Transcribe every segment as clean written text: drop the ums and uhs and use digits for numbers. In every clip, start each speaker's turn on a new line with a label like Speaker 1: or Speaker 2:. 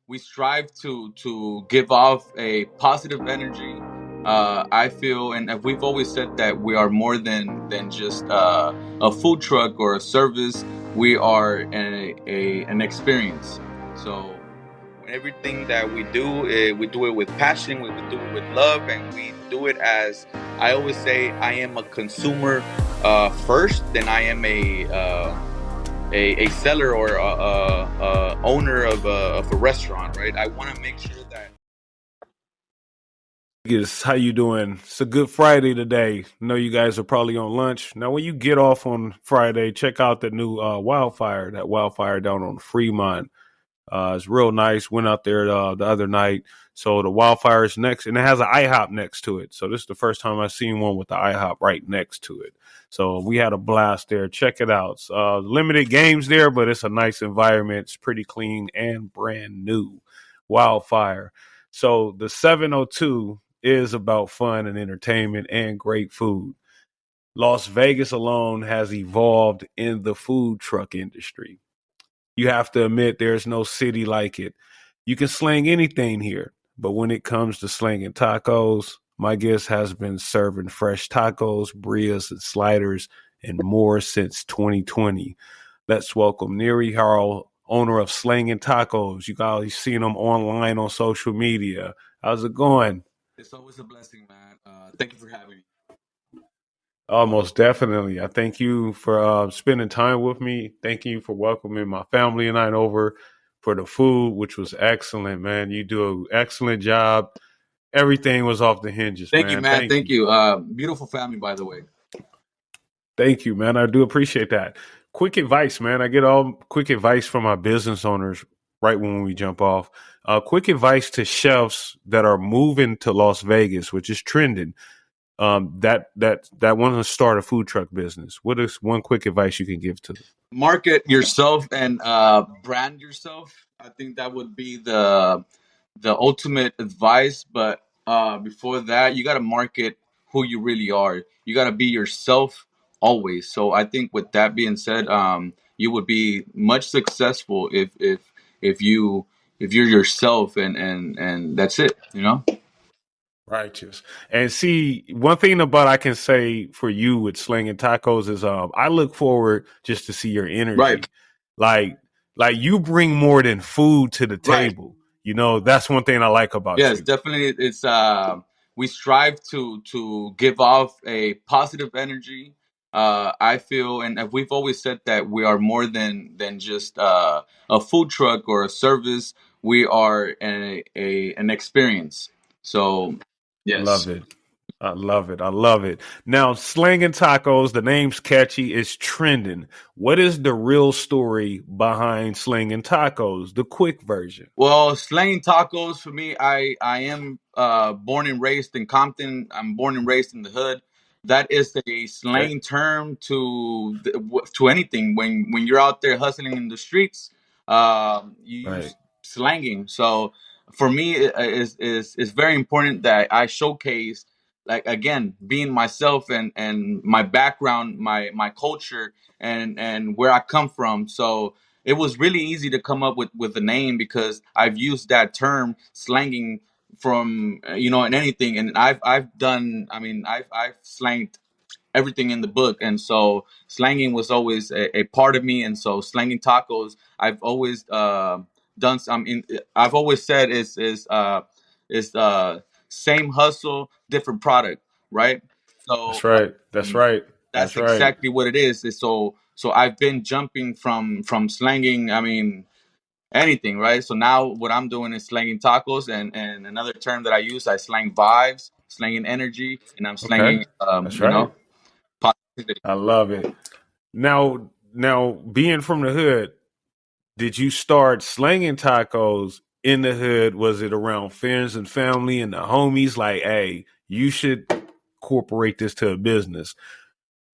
Speaker 1: we strive to give off a positive energy. I feel, and we've always said that we are more than just a food truck or a service. We are an experience. So everything that we do it with passion, we do it with love, and we do it as I always say. I am a consumer first, then I am a seller or a owner of a restaurant, right? I want to make sure that.
Speaker 2: Yes, how you doing? It's a good Friday today. I know you guys are probably on lunch. Now, when you get off on Friday, check out the new that wildfire down on Fremont. It's real nice. Went out there the other night. So the wildfire is next, and it has an IHOP next to it. So this is the first time I've seen one with the IHOP right next to it. So we had a blast there. Check it out. Limited games there, but it's a nice environment. It's pretty clean and brand new. Wildfire. So the 702 is about fun and entertainment and great food. Las Vegas alone has evolved in the food truck industry. You have to admit there's no city like it. You can slang anything here, but when it comes to slanging tacos, my guest has been serving fresh tacos, birrias, and sliders and more since 2020. Let's welcome Nery Haro, owner of Slanging Tacos. You guys seen him online on social media. How's it going?
Speaker 1: It's always a blessing, man. Thank you for having me.
Speaker 2: Most definitely. I thank you for spending time with me. Thank you for welcoming my family and I over for the food, which was excellent, man. You do an excellent job. Everything was off the hinges,
Speaker 1: Thank you,
Speaker 2: man.
Speaker 1: man.
Speaker 2: Thank
Speaker 1: Thank
Speaker 2: you.
Speaker 1: you. Beautiful family, by the way.
Speaker 2: Thank you, man. I do appreciate that. Quick advice, man. I get all quick advice from my business owners right when we jump off. Quick advice to chefs that are moving to Las Vegas, which is trending. That want to start a food truck business. What is one quick advice you can give to them?
Speaker 1: Market yourself and brand yourself. I think that would be the ultimate advice. But before that, you got to market who you really are. You got to be yourself always. So I think with that being said, you would be much successful if you if you're yourself, and that's it. You know.
Speaker 2: Righteous. And see, one thing about I can say for you with slinging tacos is I look forward just to see your
Speaker 1: Right.
Speaker 2: energy. Like like you bring more than food to the
Speaker 1: Right.
Speaker 2: table. You know, that's one thing I like about
Speaker 1: Yes,
Speaker 2: you.
Speaker 1: definitely. It's we strive to give off a positive energy. I feel, and we've always said that we are more than just a food truck or a service. We are an experience. So, yes.
Speaker 2: Love it. I love it. I love it. Now, slanging tacos, the name's catchy, is trending. What is the real story behind slinging tacos, the quick version?
Speaker 1: Well, slanging tacos for me, I am born and raised in Compton. I'm born and raised in the hood. That is a
Speaker 2: Okay.
Speaker 1: slang term to anything. When you're out there hustling in the streets, you
Speaker 2: Right.
Speaker 1: use slanging. So for me, is very important that I showcase, like, again, being myself and my background, my culture, and where I come from. So it was really easy to come up with the name because I've used that term slanging from in anything, and I've done. I mean, I've slanged everything in the book, and so slanging was always a part of me, and so slanging tacos I've always done. I've always said is same hustle, different product, right? So
Speaker 2: That's right. That's right.
Speaker 1: that's
Speaker 2: That's right.
Speaker 1: exactly what it is. So I've been jumping from slanging. I mean, anything, right? So now what I'm doing is slanging tacos, and another term that I use, I slang vibes, slanging energy, and I'm
Speaker 2: Okay.
Speaker 1: slanging,
Speaker 2: That's right.
Speaker 1: positivity.
Speaker 2: I love it. Now, being from the hood, did you start slanging tacos in the hood? Was it around friends and family and the homies? Like, hey, you should incorporate this to a business.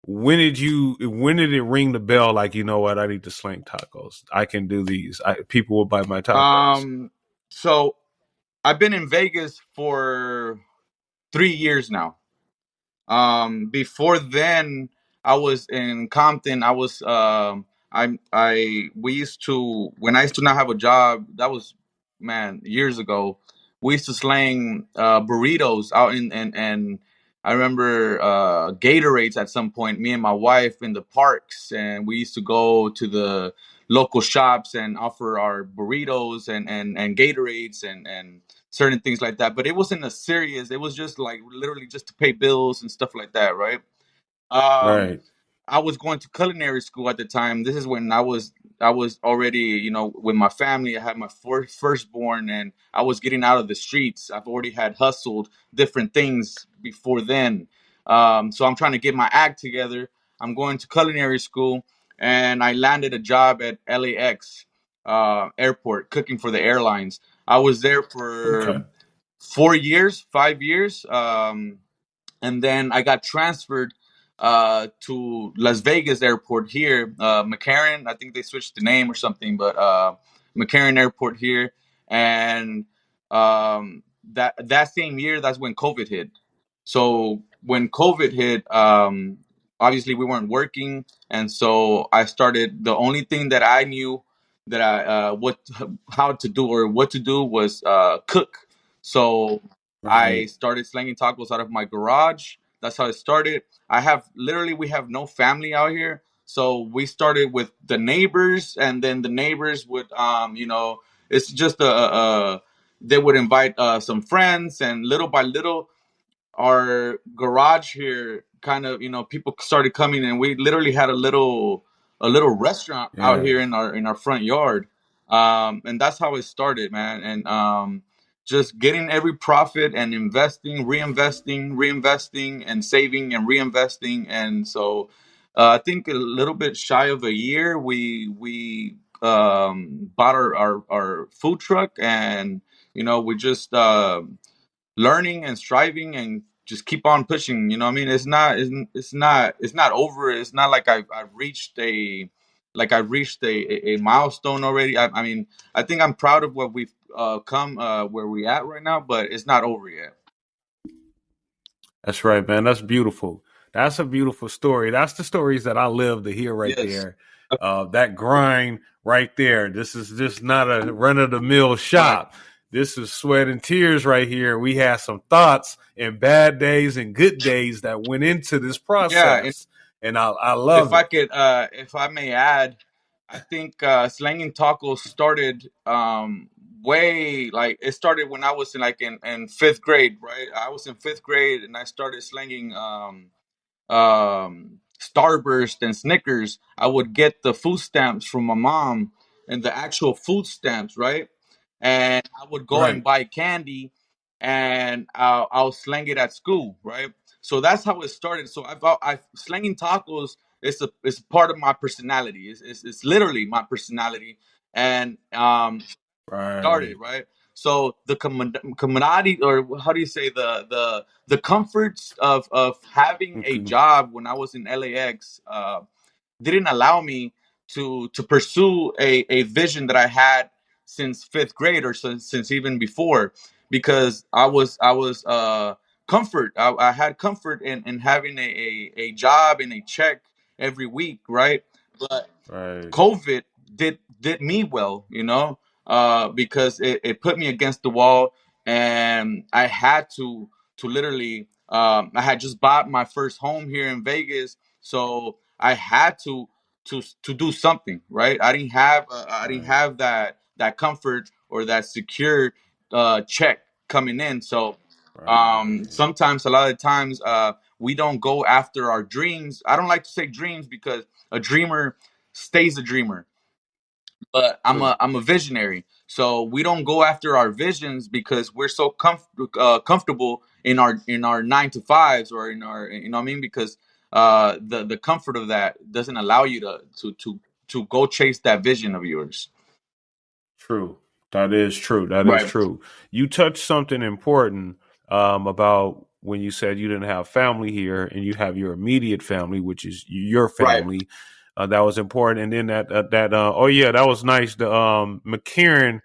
Speaker 2: When did it ring the bell? Like, you know what? I need to slang tacos. I can do these. People will buy my tacos.
Speaker 1: Um, so I've been in Vegas for 3 years now. Before then, I was in Compton. I was I we used to when I used to not have a job. That was man, years ago, we used to slang burritos out and I remember Gatorades at some point. Me and my wife in the parks, and we used to go to the local shops and offer our burritos and Gatorades and certain things like that. But it wasn't a serious. It was just like literally just to pay bills and stuff like that, right? Um,
Speaker 2: Right.
Speaker 1: I was going to culinary school at the time. This is when I was already, with my family. I had my firstborn, and I was getting out of the streets. I've already had hustled different things before then. So I'm trying to get my act together. I'm going to culinary school, and I landed a job at LAX airport, cooking for the airlines. I was there for
Speaker 2: Okay.
Speaker 1: 4 years, 5 years. And then I got transferred to Las Vegas airport here, McCarran. I think they switched the name or something, but McCarran Airport here, and that same year, that's when COVID hit. So when COVID hit, obviously we weren't working, and so I started. The only thing that I knew that I what how to do or what to do was cook. So I
Speaker 2: Right.
Speaker 1: started slanging tacos out of my garage. That's how it started. We have no family out here. So we started with the neighbors, and then the neighbors would, it's just they would invite some friends, and little by little, our garage here kind of, people started coming, and we literally had a little restaurant out
Speaker 2: Yeah.
Speaker 1: here in our front yard. And that's how it started, man. And just getting every profit and investing, reinvesting, and saving and reinvesting. And so I think a little bit shy of a year, we bought our food truck, and we just learning and striving and just keep on pushing. You know what I mean? It's not over. It's not like I've reached a milestone already. I mean, I think I'm proud of what we've come where we at right now, but it's not over yet.
Speaker 2: That's right, man. That's beautiful. That's a beautiful story. That's the stories that I live to hear right
Speaker 1: Yes.
Speaker 2: there. That grind right there. This is just not a run of the mill
Speaker 1: Right.
Speaker 2: shop. This is sweat and tears right here. We had some thoughts and bad days and good days that went into this
Speaker 1: Yeah, and
Speaker 2: process. And I
Speaker 1: if
Speaker 2: love
Speaker 1: I
Speaker 2: it.
Speaker 1: could, if I may add, I think slanging tacos started way like it started when I was in fifth grade, right? I was in fifth grade, and I started slanging Starburst and Snickers. I would get the food stamps from my mom and the actual food stamps, right? And I would go and
Speaker 2: Right.
Speaker 1: buy candy, and I'll slang it at school, right? So that's how it started. So I slanging tacos is part of my personality. It's literally my personality, and started,
Speaker 2: Right.
Speaker 1: right? So the commodity, or how do you say, the comforts of having a
Speaker 2: Okay.
Speaker 1: job when I was in LAX didn't allow me to pursue a vision that I had since fifth grade, or since even before, because I was comfort. I had comfort in having a job and a check every week, right? But
Speaker 2: Right.
Speaker 1: COVID did me well, because it put me against the wall, and I had to literally. I had just bought my first home here in Vegas, so I had to do something, right? I didn't
Speaker 2: Right.
Speaker 1: have that comfort or that secure check coming in. So
Speaker 2: Right.
Speaker 1: sometimes, a lot of times, we don't go after our dreams. I don't like to say dreams, because a dreamer stays a dreamer, but I'm a
Speaker 2: True.
Speaker 1: I'm a visionary. So we don't go after our visions because we're so comfortable in our 9 to 5s, or in our, what I mean, because the comfort of that doesn't allow you to go chase that vision of yours.
Speaker 2: True. That is true. That is
Speaker 1: Right.
Speaker 2: true. You touched something important about when you said you didn't have family here and you have your immediate family, which is your
Speaker 1: Right.
Speaker 2: family. That was important. And then oh yeah, that was nice. The McCarran,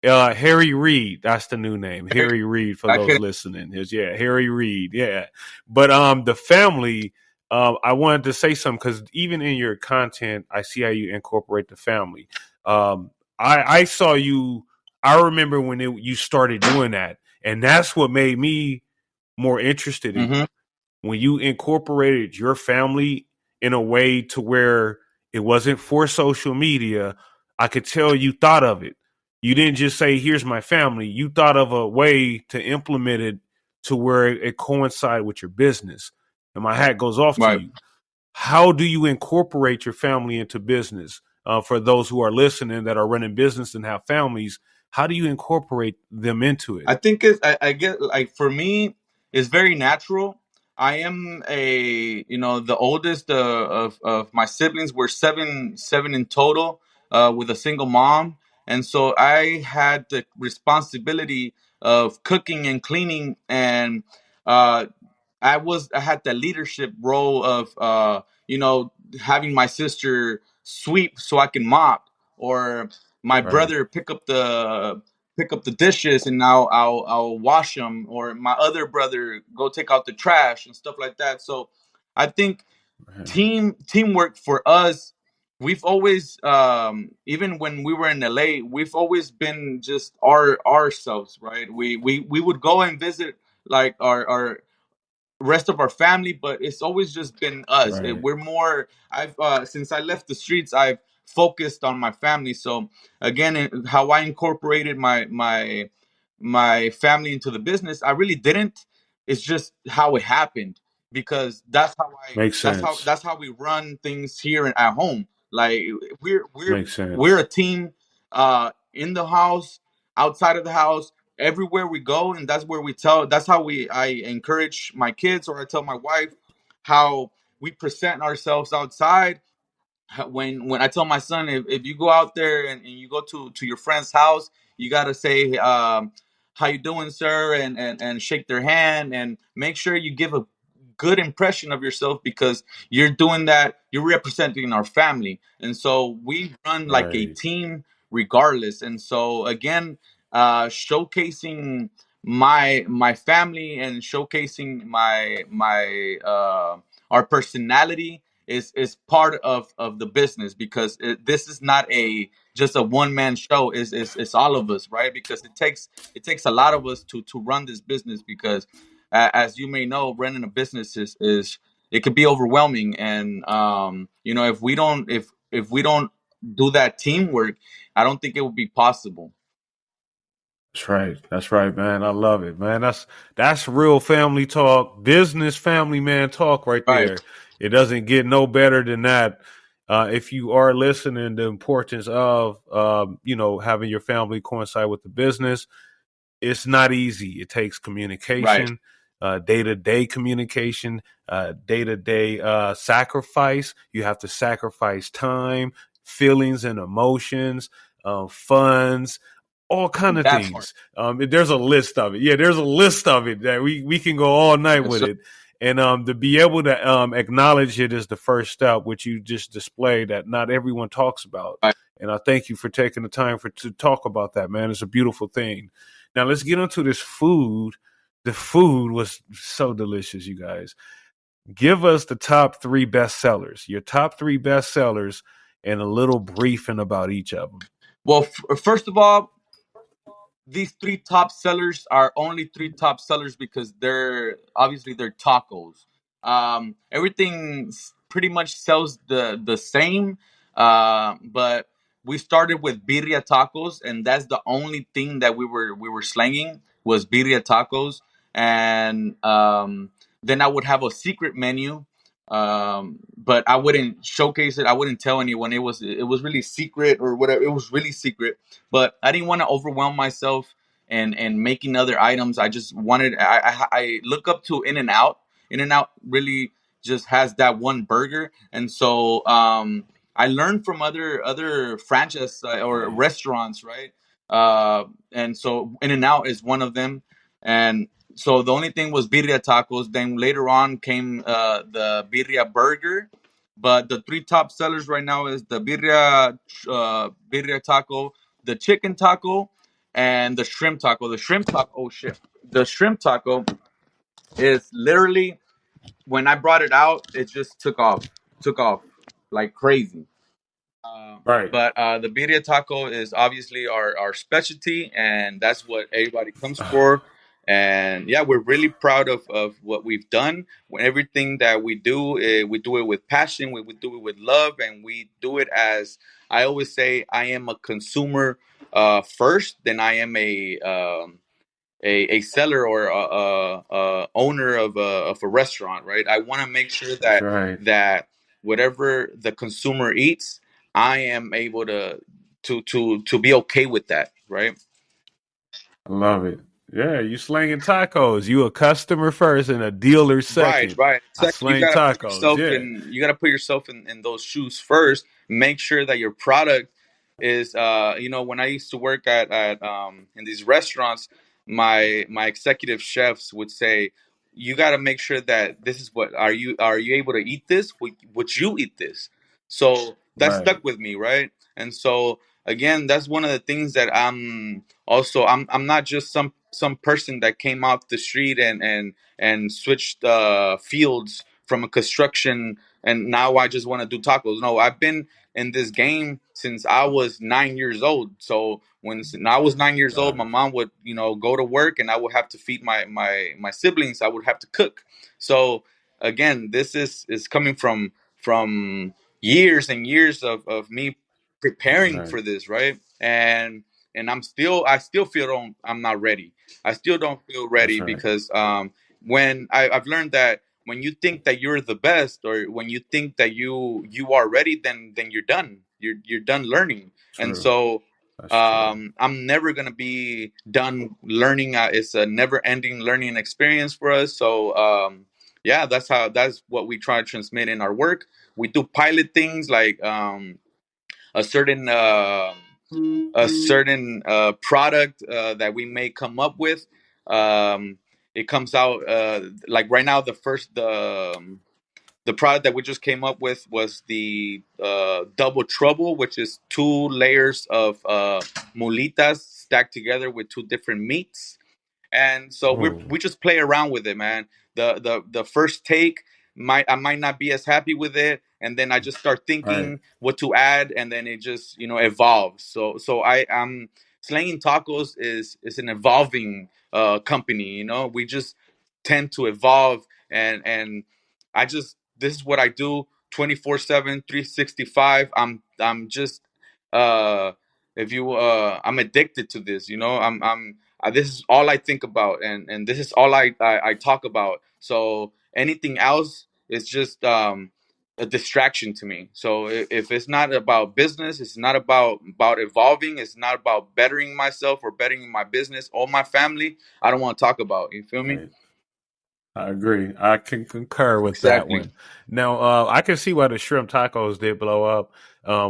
Speaker 2: Harry Reid. That's the new name, Harry Reid, for
Speaker 1: I
Speaker 2: those
Speaker 1: can.
Speaker 2: listening. Yeah, Harry Reid. Yeah, but the family. I wanted to say something because even in your content, I see how you incorporate the family. Um, I saw you. I remember when you started doing that, and that's what made me more interested in
Speaker 1: Hmm.
Speaker 2: you. When you incorporated your family in a way to where it wasn't for social media, I could tell you thought of it. You didn't just say, "Here's my family." You thought of a way to implement it to where it coincided with your business. And my hat goes off to
Speaker 1: Right.
Speaker 2: you. How do you incorporate your family into business? For those who are listening that are running business and have families, how do you incorporate them into it?
Speaker 1: I think it's I get like for me it's very natural. I am a the oldest of my siblings. We're seven in total with a single mom, and so I had the responsibility of cooking and cleaning, and uh, I had the leadership role of having my sister sweep so I can mop, or my
Speaker 2: Right,
Speaker 1: brother pick up the dishes, and I'll wash them, or my other brother go take out the trash and stuff like that. So I think
Speaker 2: right,
Speaker 1: teamwork for us, we've always, even when we were in LA, we've always been just ourselves, right? We would go and visit like our rest of our family, but it's always just been us.
Speaker 2: right.
Speaker 1: We're more. I've since I left the streets, I've focused on my family. So again, how I incorporated my family into the business, I really didn't. It's just how it happened, because
Speaker 2: Makes sense.
Speaker 1: that's how we run things here at home. Like we're we're
Speaker 2: Makes
Speaker 1: we're
Speaker 2: sense.
Speaker 1: a team, in the house, outside of the house, everywhere we go, and that's how I encourage my kids, or I tell my wife how we present ourselves outside. When I tell my son, if you go out there and you go to your friend's house, you got to say, how you doing, sir, and shake their hand, and make sure you give a good impression of yourself, because you're doing that, you're representing our family. And so we run like a
Speaker 2: Right.
Speaker 1: team regardless. And so again, showcasing my family, and showcasing my our personality is part of the business, because this is not a just a one man show. It's all of us, right? Because it takes a lot of us to run this business, because as you may know, running a business is it could be overwhelming. And if we don't do that teamwork, I don't think it would be possible.
Speaker 2: That's right. That's right, man. I love it, man. That's real family talk, business family man talk right
Speaker 1: Right.
Speaker 2: there. It doesn't get no better than that. If you are listening, the importance of having your family coincide with the business, it's not easy. It takes
Speaker 1: Right.
Speaker 2: communication, day to day communication, day to day sacrifice. You have to sacrifice time, feelings, and emotions, funds, all kind of
Speaker 1: That part.
Speaker 2: things. There's a list of it. Yeah, there's a list of it that we can go all night
Speaker 1: Yes,
Speaker 2: with
Speaker 1: sir.
Speaker 2: it. And to be able to acknowledge it is the first step, which you just displayed that not everyone talks about.
Speaker 1: Right.
Speaker 2: And I thank you for taking the time to talk about that, man. It's a beautiful thing. Now let's get into this food. The food was so delicious, you guys. Give us the top three best sellers, your top three best sellers, and a little briefing about each of them.
Speaker 1: Well, first of all, these three top sellers are only three top sellers because they're tacos. Everything pretty much sells the same, but we started with birria tacos, and that's the only thing that we were slanging was birria tacos. And then I would have a secret menu, but I wouldn't showcase it. I wouldn't tell anyone. It was really secret, or whatever. It was really secret, but I didn't want to overwhelm myself and making other items. I just wanted. I look up to In and Out. In and Out really just has that one burger, and so I learned from other franchise or
Speaker 2: Right.
Speaker 1: restaurants, right? And so In and Out is one of them, and so the only thing was birria tacos. Then later on came the birria burger. But the three top sellers right now is the birria taco, the chicken taco, and the shrimp taco. The shrimp taco, oh shit, the shrimp taco is literally, when I brought it out, it just took off like crazy.
Speaker 2: Right.
Speaker 1: But the birria taco is obviously our specialty, and that's what everybody comes for. And yeah, we're really proud of what we've done. When everything that we do it with passion, we do it with love, and we do it as I always say, I am a consumer first, then I am a seller or a owner of a restaurant, right? I want to make sure
Speaker 2: That's
Speaker 1: that
Speaker 2: right.
Speaker 1: whatever the consumer eats, I am able to be okay with that, right?
Speaker 2: I love it. Yeah, you slanging tacos. You a customer first and a dealer
Speaker 1: Right,
Speaker 2: second.
Speaker 1: right.
Speaker 2: I
Speaker 1: Second,
Speaker 2: slang tacos. Yeah.
Speaker 1: you gotta put yourself in those shoes first. Make sure that your product is when I used to work at in these restaurants, my executive chefs would say, you gotta make sure that this is what are you able to eat this? Would you eat this? So that
Speaker 2: Right.
Speaker 1: stuck with me, right? And so again, that's one of the things that I'm not just some person that came off the street and switched fields from a construction, and now I just want to do tacos. No, I've been in this game since I was 9 years old. So when I was 9 years old,
Speaker 2: Got
Speaker 1: my
Speaker 2: it.
Speaker 1: mom would go to work, and I would have to feed my siblings. I would have to cook. So again, this is coming from years and years of me preparing
Speaker 2: Right.
Speaker 1: for this, right? And I still feel I'm not ready. I still don't feel ready
Speaker 2: That's right.
Speaker 1: because when I've learned that when you think that you're the best, or when you think that you are ready, then you're done. You're done learning. And
Speaker 2: True.
Speaker 1: so
Speaker 2: That's true.
Speaker 1: I'm never gonna be done learning. It's a never-ending learning experience for us. So yeah, that's what we try to transmit in our work. We do pilot things like a certain product that we may come up with. It comes out like right now. The product that we just came up with was the double trouble, which is two layers of molitas stacked together with two different meats. And so
Speaker 2: Oh,
Speaker 1: we just play around with it, man. The first take I might not be as happy with it, and then I just start
Speaker 2: right.
Speaker 1: thinking what to add, and then it just evolves. So I'm Slanging Tacos is an evolving company. We just tend to evolve, and I just this is what I do 24/7, 365. I'm just uh if you I'm addicted to this. This is all I think about, and this is all I talk about. So anything else is just a distraction to me. So if it's not about business, it's not about evolving, it's not about bettering myself or bettering my business or my family, I don't want to talk about. You feel me?
Speaker 2: Right. I agree. I can concur with that
Speaker 1: Exactly.
Speaker 2: one. Now, I can see why the shrimp tacos did blow up.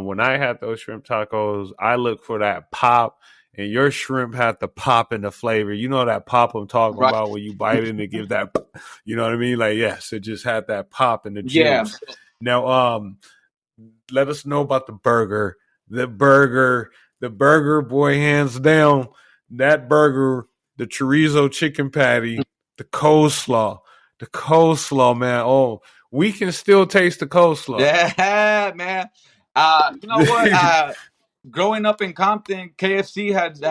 Speaker 2: When I had those shrimp tacos, I looked for that pop, and your shrimp had the pop and the flavor. You know that pop I'm talking
Speaker 1: Right.
Speaker 2: about when you bite it and it give that, you know what I mean? Like, yes, it just had that pop and the
Speaker 1: Yeah.
Speaker 2: juice. Now, let us know about the burger. The burger, the burger, boy, hands down. That burger, the chorizo chicken patty, the coleslaw, man. Oh, we can still taste the coleslaw.
Speaker 1: Yeah, man. You know what? Growing up in Compton, KFC had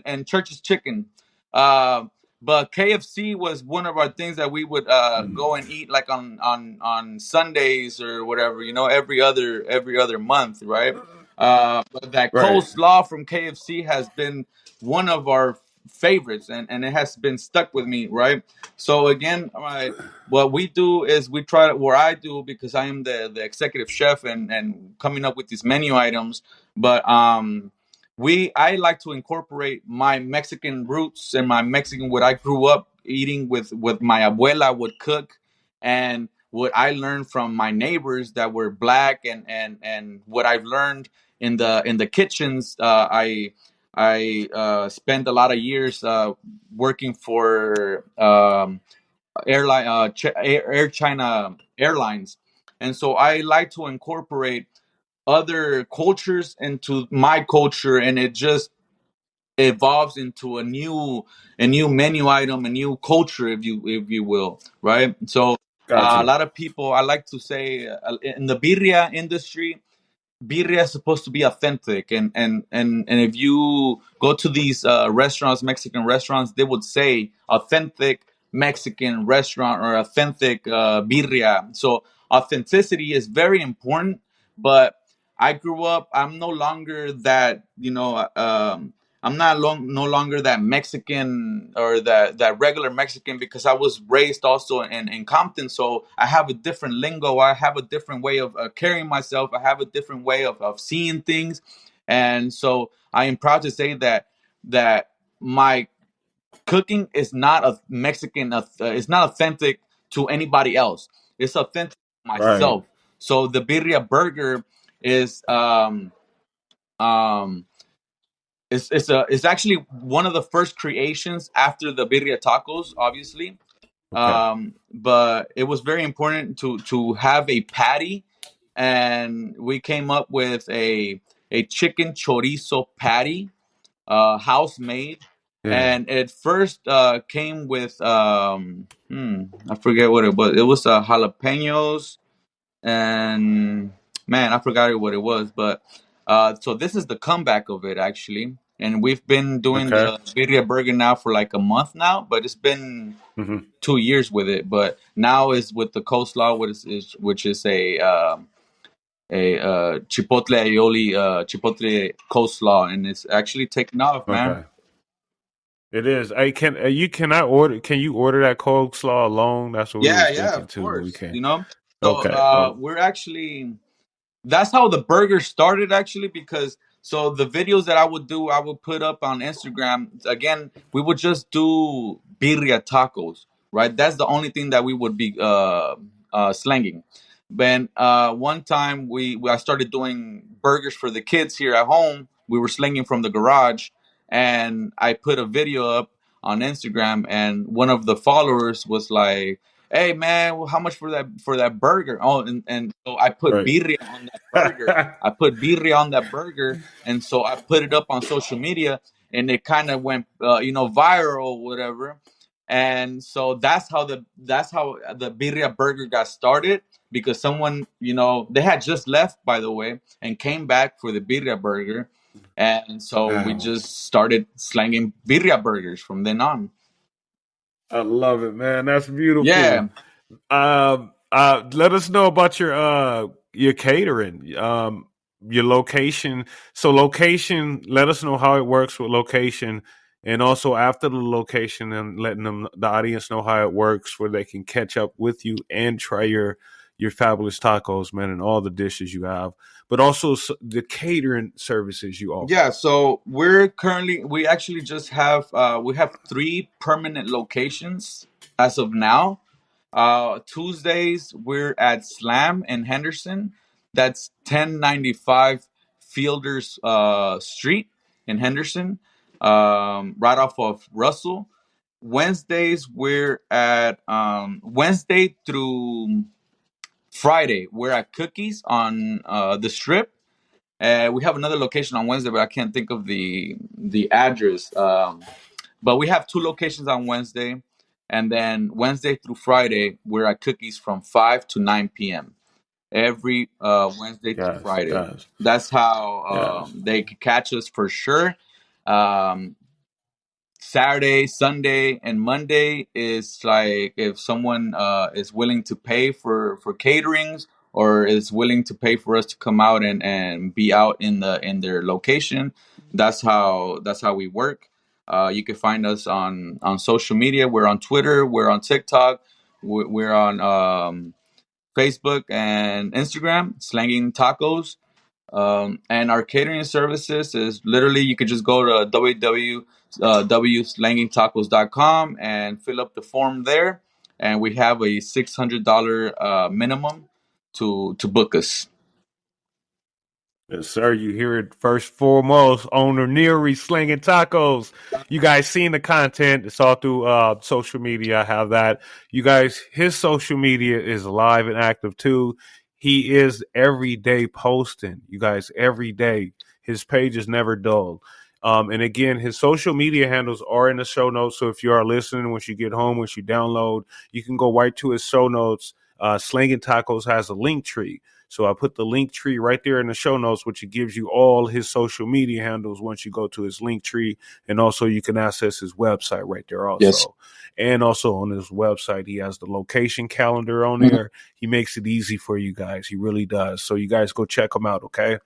Speaker 1: and Church's Chicken. Uh, but KFC was one of our things that we would
Speaker 2: Mm,
Speaker 1: go and eat like on Sundays or whatever. Every other month, right? But that
Speaker 2: right,
Speaker 1: coleslaw from KFC has been one of our favorites, and it has been stuck with me, right? So again, right, what we do is we try to, where I do, because I am the executive chef and coming up with these menu items. But we I like to incorporate my Mexican roots and my Mexican, what I grew up eating with my abuela would cook, and what I learned from my neighbors that were black, and what I've learned in the kitchens. I spent a lot of years working for Air China Airlines, and so I like to incorporate other cultures into my culture, and it just evolves into a new menu item, a new culture, if you will, right? So a
Speaker 2: gotcha.
Speaker 1: lot of people, I like to say, in the birria industry, birria is supposed to be authentic, and if you go to these restaurants, Mexican restaurants, they would say authentic Mexican restaurant or authentic birria. So authenticity is very important. But I grew up, I'm no longer that, I'm not no longer that Mexican or that regular Mexican, because I was raised also in Compton. So I have a different lingo. I have a different way of carrying myself. I have a different way of seeing things. And so I am proud to say that my cooking is not a Mexican, it's not authentic to anybody else. It's authentic to
Speaker 2: Right.
Speaker 1: myself. So the birria burger is um it's actually one of the first creations after the birria tacos, obviously.
Speaker 2: Okay.
Speaker 1: But it was very important to have a patty, and we came up with a chicken chorizo patty, house made.
Speaker 2: Yeah.
Speaker 1: And it first came with I forget what it was. It was jalapenos, and man, I forgot what it was. But so this is the comeback of it, actually. And we've been doing
Speaker 2: Okay.
Speaker 1: the birria burger now for like a month now, but it's been
Speaker 2: Hmm.
Speaker 1: 2 years with it. But now is with the coleslaw, which is a chipotle aioli, chipotle coleslaw, and it's actually taking off, man.
Speaker 2: Okay. It is. Hey, can I order? Can you order that coleslaw alone? That's what we
Speaker 1: Yeah,
Speaker 2: was
Speaker 1: yeah,
Speaker 2: thinking
Speaker 1: of
Speaker 2: too, but we
Speaker 1: course.
Speaker 2: can't.
Speaker 1: So
Speaker 2: Okay. Oh,
Speaker 1: we're actually, that's how the burger started, actually. Because so the videos that I would do, I would put up on Instagram. Again, we would just do birria tacos, right? That's the only thing that we would be slanging. Then one time I started doing burgers for the kids here at home. We were slinging from the garage, and I put a video up on Instagram, and one of the followers was like, "Hey man, well, how much for that burger?" Oh, and so I put
Speaker 2: right.
Speaker 1: birria on that burger. I put birria on that burger, and so I put it up on social media, and it kind of went, viral, or whatever. And so that's how the birria burger got started, because someone, they had just left, by the way, and came back for the birria burger, and so we
Speaker 2: Wow.
Speaker 1: just started slanging birria burgers from then on.
Speaker 2: I love it, man. That's beautiful.
Speaker 1: Yeah.
Speaker 2: Let us know about your catering, your location. So location, let us know how it works with location, and also after the location, and letting the audience know how it works, where they can catch up with you and try your fabulous tacos, man, and all the dishes you have, but also the catering services you offer.
Speaker 1: Yeah, so we actually just have three permanent locations as of now. Tuesdays we're at Slam in Henderson. That's 1095 Fielders Street in Henderson, right off of Russell. Wednesdays we're at Wednesday through Friday we're at Cookies on the Strip. We have another location on Wednesday, but I can't think of the address. But we have two locations on Wednesday, and then Wednesday through Friday, we're at Cookies from 5 to 9 p.m. every Wednesday through
Speaker 2: Guys,
Speaker 1: Friday.
Speaker 2: guys,
Speaker 1: That's how
Speaker 2: guys.
Speaker 1: they could catch us for sure. Um, Saturday, Sunday, and Monday is like if someone is willing to pay for caterings, or is willing to pay for us to come out and be out in their location. That's how we work. You can find us on social media. We're on Twitter. We're on TikTok. We're on Facebook and Instagram. Slanging Tacos. And our catering services is literally, you could just go to www.slangingtacos.com and fill up the form there. And we have a $600 minimum to book us.
Speaker 2: Yes, sir. You hear it first foremost. Owner Nery Slanging Tacos. You guys seen the content. It's all through social media. I have that. You guys, his social media is live and active too. He is every day posting. You guys, every day. His page is never dull. And again, his social media handles are in the show notes. So if you are listening, once you get home, once you download, you can go right to his show notes. Slanging Tacos has a link tree. So I put the link tree right there in the show notes, which gives you all his social media handles once you go to his link tree. And also you can access his website right there
Speaker 1: Yes.
Speaker 2: also. And also on his website, he has the location calendar on
Speaker 1: Mhm.
Speaker 2: there. He makes it easy for you guys. He really does. So you guys go check him out, okay?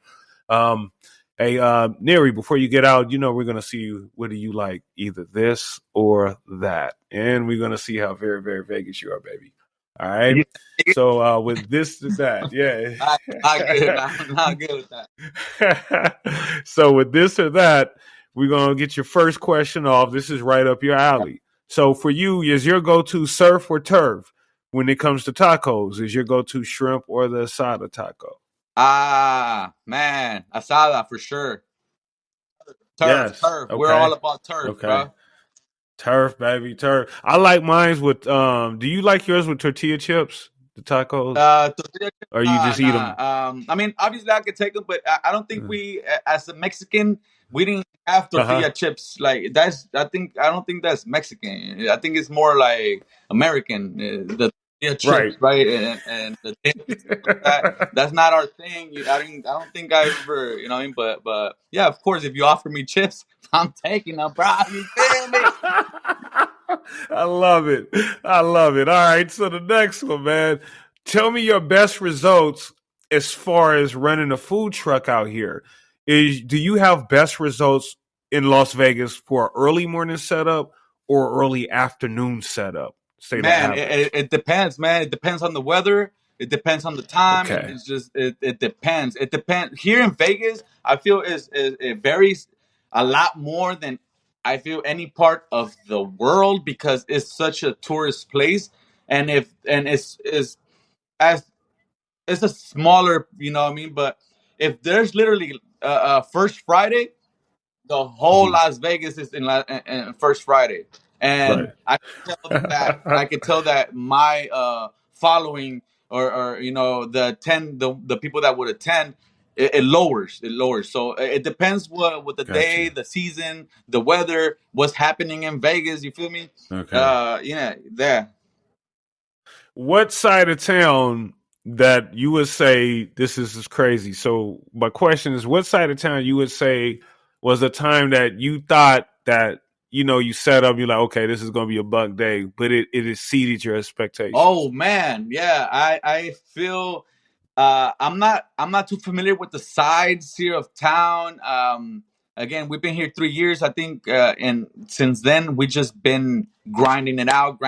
Speaker 2: Um, hey, Nery, before you get out, we're gonna see whether you like either this or that, and we're gonna see how very, very Vegas you are, baby. All right.
Speaker 1: You-
Speaker 2: So with this to that, yeah.
Speaker 1: not good. Not good with that.
Speaker 2: So with this or that, we're gonna get your first question off. This is right up your alley. So for you, is your go-to surf or turf when it comes to tacos? Is your go-to shrimp or the asada taco?
Speaker 1: Ah, man, asada for sure. Turf,
Speaker 2: Yes.
Speaker 1: turf. We're all
Speaker 2: Okay.
Speaker 1: about turf,
Speaker 2: Okay.
Speaker 1: bro.
Speaker 2: Turf, baby, turf. I like mines with do you like yours with tortilla chips, the tacos?
Speaker 1: Tortilla chips,
Speaker 2: Or you
Speaker 1: nah,
Speaker 2: just eat them?
Speaker 1: nah. I mean, obviously I could take them, but I don't think we, as a Mexican, we didn't have
Speaker 2: Uh-huh.
Speaker 1: tortilla chips. Like that's, I don't think that's Mexican. I think it's more like American. The tortilla
Speaker 2: Right.
Speaker 1: chips, right, and the dip and stuff like that. That's not our thing. I don't think I ever, you know what I mean. But yeah, of course, if you offer me chips, I'm taking them, bro. You feel me?
Speaker 2: I love it. I love it. All right. So the next one, man. Tell me your best results as far as running a food truck out here. Do you have best results in Las Vegas for early morning setup or early afternoon setup? Say the
Speaker 1: Man,
Speaker 2: average.
Speaker 1: it depends, man. It depends on the weather. It depends on the time.
Speaker 2: Okay.
Speaker 1: It's just it depends. It depends. Here in Vegas, I feel is it varies a lot more than I feel any part of the world because it's such a tourist place, and if and it's as it's a smaller, you know what I mean. But if there's literally first Friday, the whole
Speaker 2: Mhm.
Speaker 1: Las Vegas is in First Friday, and
Speaker 2: Right.
Speaker 1: I could tell that my following or the people that would attend it lowers. So it depends what the day,
Speaker 2: Gotcha.
Speaker 1: the season, the weather, what's happening in Vegas. You feel me?
Speaker 2: Okay.
Speaker 1: Yeah, there.
Speaker 2: What side of town that you would say this is crazy? So my question is, what side of town you would say was a time that you thought that you set up, you're like, okay, this is going to be a buck day, but it exceeded your expectations.
Speaker 1: Oh man, yeah. I feel I'm not too familiar with the sides here of town. Again, we've been here 3 years, I think, and since then we just been grinding it out.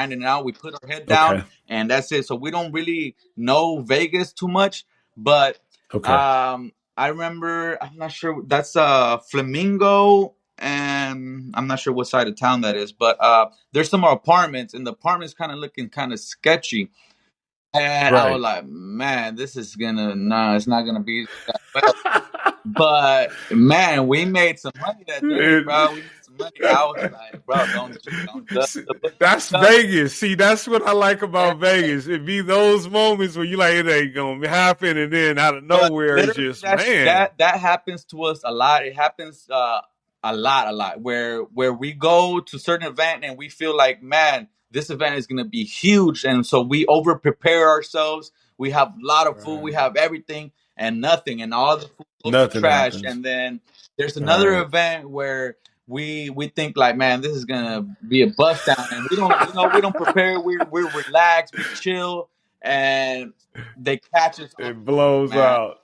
Speaker 1: We put our head down,
Speaker 2: Okay.
Speaker 1: and that's it. So we don't really know Vegas too much, but
Speaker 2: Okay.
Speaker 1: I remember. I'm not sure. That's Flamingo, and I'm not sure what side of town that is, but there's some apartments, and the apartments kind of looking kind of sketchy. And I was
Speaker 2: Right.
Speaker 1: like, man, this is gonna no, it's not gonna be that well. But man, we made some money that day,
Speaker 2: It-
Speaker 1: bro. We made some money. I was like, bro, don't
Speaker 2: See,
Speaker 1: the book don't
Speaker 2: that's
Speaker 1: come.
Speaker 2: Vegas. See, that's what I like
Speaker 1: Yeah.
Speaker 2: about Vegas. It be those moments where you like it ain't gonna happen, and then out of
Speaker 1: But
Speaker 2: nowhere, it's
Speaker 1: literally,
Speaker 2: just man.
Speaker 1: that happens to us a lot. It happens a lot. Where we go to certain event and we feel like, man, this event is gonna be huge, and so we over prepare ourselves. We have a lot of food. We
Speaker 2: Right.
Speaker 1: have everything and nothing, and all the food goes to
Speaker 2: Nothing
Speaker 1: trash.
Speaker 2: happens.
Speaker 1: And then there's
Speaker 2: All
Speaker 1: another
Speaker 2: right.
Speaker 1: event where we think like, man, this is gonna be a bust down, and we don't prepare. We're relaxed. We chill, and they catch us off
Speaker 2: It
Speaker 1: guard,
Speaker 2: blows
Speaker 1: man.
Speaker 2: out.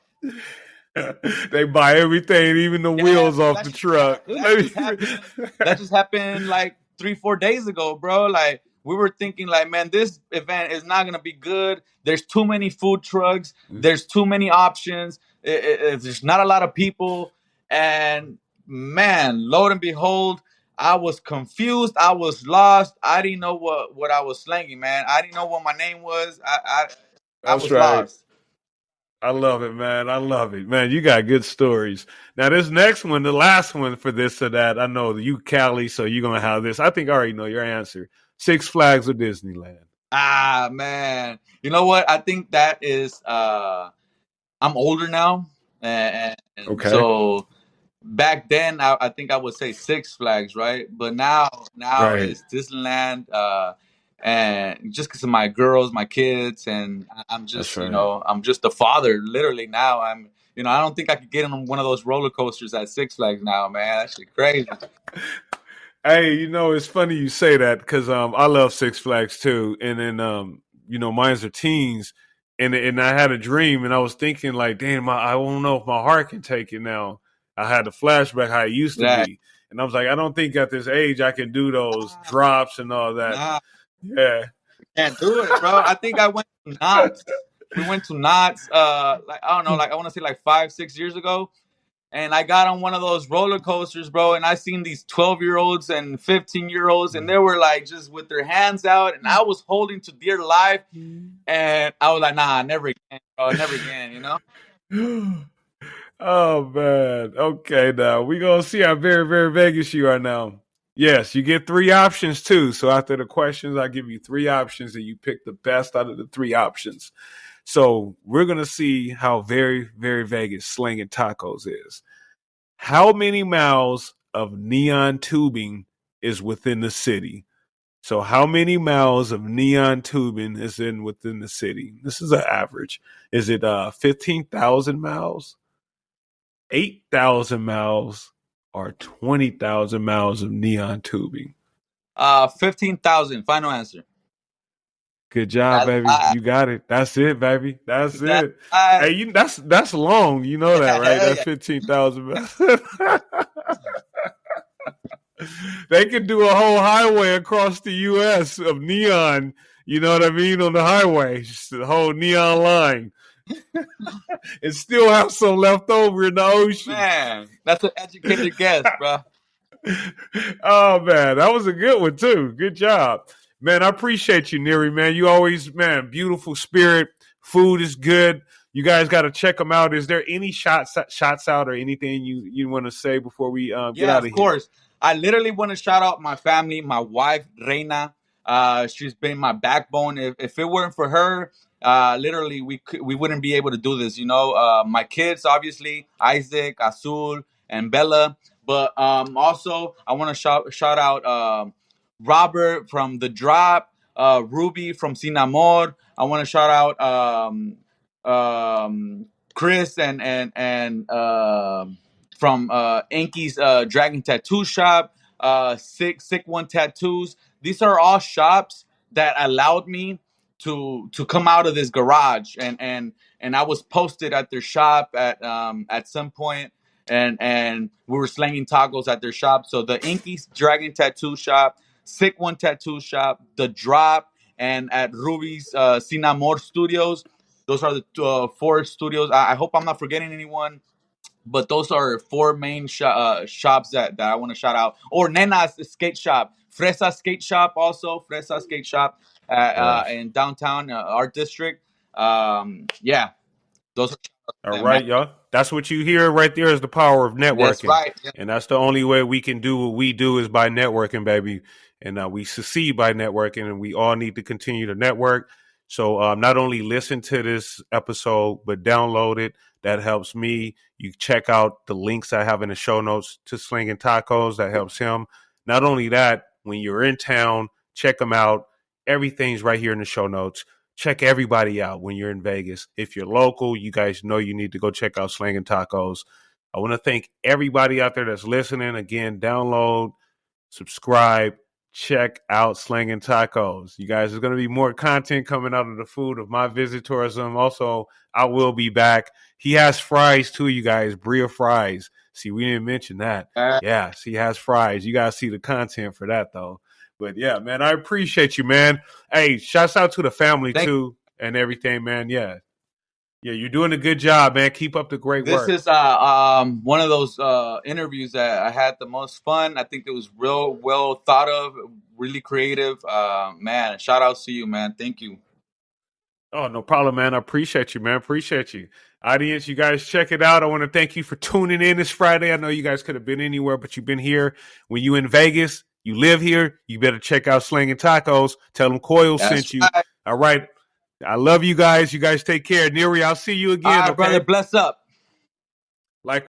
Speaker 2: They buy everything, even the
Speaker 1: Yeah,
Speaker 2: wheels off the truck.
Speaker 1: that just happened. That just happened like 3 4 days ago, bro. Like we were thinking, like, man, this event is not gonna be good. There's too many food trucks. There's too many options. There's not a lot of people, and man, lo and behold, I was confused. I was lost. I didn't know what I was slanging, man. I didn't know what my name was. I
Speaker 2: That's
Speaker 1: was
Speaker 2: right.
Speaker 1: lost.
Speaker 2: I love it, man. I love it, man. You got good stories. Now, this next one, the last one for this or that, I know that you Cali, so you're gonna have this. I think I already know your answer. Six Flags or Disneyland.
Speaker 1: Ah, man. You know what? I think that is I'm older now, and
Speaker 2: Okay.
Speaker 1: so back then I think I would say Six Flags, right? But now
Speaker 2: Right.
Speaker 1: it's Disneyland. and just because of my girls, my kids, and I'm
Speaker 2: That's
Speaker 1: just,
Speaker 2: right.
Speaker 1: I'm just a father. Literally now, I don't think I could get on one of those roller coasters at Six Flags now, man. That shit crazy.
Speaker 2: Hey, it's funny you say that because I love Six Flags too, and then mine's are teens, and I had a dream, and I was thinking like, damn, I don't know if my heart can take it now. I had a flashback how it used to
Speaker 1: Yeah,
Speaker 2: be, and I was like, I don't think at this age I can do those drops and all that.
Speaker 1: nah,
Speaker 2: Yeah.
Speaker 1: can't do it, bro. I think I went to Knott's. We went to Knott's, like I don't know, like I want to say like 5, 6 years ago, and I got on one of those roller coasters, bro. And I seen these 12-year-olds and 15-year-olds, and they were like just with their hands out, and I was holding to dear life, and I was like, nah, never again, bro, never again,
Speaker 2: Oh man. Okay, now we gonna see how very, very Vegas you are now. Yes, you get three options too. So after the questions, I give you three options and you pick the best out of the three options. So we're gonna see how very, very Vegas slanging tacos is. How many miles of neon tubing is within the city? So how many miles of neon tubing is within the city? This is an average. Is it 15,000 miles? 8,000 miles or 20,000 miles of neon tubing.
Speaker 1: 15,000. Final answer.
Speaker 2: Good job,
Speaker 1: That's
Speaker 2: baby.
Speaker 1: high.
Speaker 2: You got it. That's it, baby. That's
Speaker 1: That's
Speaker 2: it.
Speaker 1: high.
Speaker 2: Hey, that's long. You know that,
Speaker 1: Yeah,
Speaker 2: right?
Speaker 1: hell
Speaker 2: That's
Speaker 1: yeah.
Speaker 2: 15,000 miles. They could do a whole highway across the U.S. of neon. You know what I mean? On the highway, just the whole neon line, and still have some left over in the ocean.
Speaker 1: Man, that's an educated guess, bro.
Speaker 2: Oh man, that was a good one too. Good job, man. I appreciate you, Nery. Man, you always, man, beautiful spirit. Food is good. You guys got to check them out. Is there any shots out or anything you want to say before we get
Speaker 1: Yeah,
Speaker 2: out
Speaker 1: of
Speaker 2: of here?
Speaker 1: course. I literally want to shout out my family, my wife, Reyna. She's been my backbone. If it weren't for her, literally we wouldn't be able to do this. My kids, obviously, Isaac, Azul, and Bella. But also, I want to shout out Robert from The Drop, Ruby from Sin Amor. I want to shout out Chris and from Enki's Dragon Tattoo Shop, Sick One Tattoos. These are all shops that allowed me to come out of this garage, and I was posted at their shop at some point, and we were slanging tacos at their shop. So the Enki's Dragon Tattoo Shop, Sick One Tattoo Shop, The Drop, and at Ruby's Sinamor Studios. Those are the four studios. I hope I'm not forgetting anyone, but those are four main shops that I want to shout out. Or Nena's Skate Shop, Fresa Skate Shop, also Fresa Skate Shop
Speaker 2: Yes.
Speaker 1: in downtown Art District. Yeah, those are
Speaker 2: All
Speaker 1: them, man.
Speaker 2: right, y'all. That's what you hear right there is the power of
Speaker 1: That's
Speaker 2: networking.
Speaker 1: right. Yeah.
Speaker 2: And that's the only way we can do what we do is by networking, baby. And we succeed by networking, and we all need to continue to network. So not only listen to this episode, but download it. That helps me. You check out the links I have in the show notes to Slinging Tacos. That helps him. Not only that, when you're in town, check them out. Everything's right here in the show notes. Check everybody out when you're in Vegas. If you're local, you guys know you need to go check out Slanging Tacos. I want to thank everybody out there that's listening. Again, download, subscribe, check out Slanging Tacos. You guys, there's going to be more content coming out of the food of my visit tourism. Also, I will be back. He has fries too, you guys, birria fries. See, we didn't mention that. Yes, he has fries. You guys see the content for that though. But yeah, man, I appreciate you, man. Hey, shouts out to the family
Speaker 1: Thank.
Speaker 2: too and everything, man. Yeah. Yeah, you're doing a good job, man. Keep up the great
Speaker 1: This
Speaker 2: work.
Speaker 1: is one of those interviews that I had the most fun. I think it was real well thought of, really creative. Man, shout outs to you, man. Thank you.
Speaker 2: Oh, no problem, man. I appreciate you, man. Appreciate you. Audience, you guys check it out. I want to thank you for tuning in this Friday. I know you guys could have been anywhere, but you've been here. When you in Vegas, you live here, you better check out Slanging Tacos. Tell them Coil
Speaker 1: That's
Speaker 2: sent you.
Speaker 1: right.
Speaker 2: All right. I love you guys. You guys take care. Nery, I'll see you
Speaker 1: All
Speaker 2: again,
Speaker 1: right, brother.
Speaker 2: okay?
Speaker 1: Bless up.
Speaker 2: Like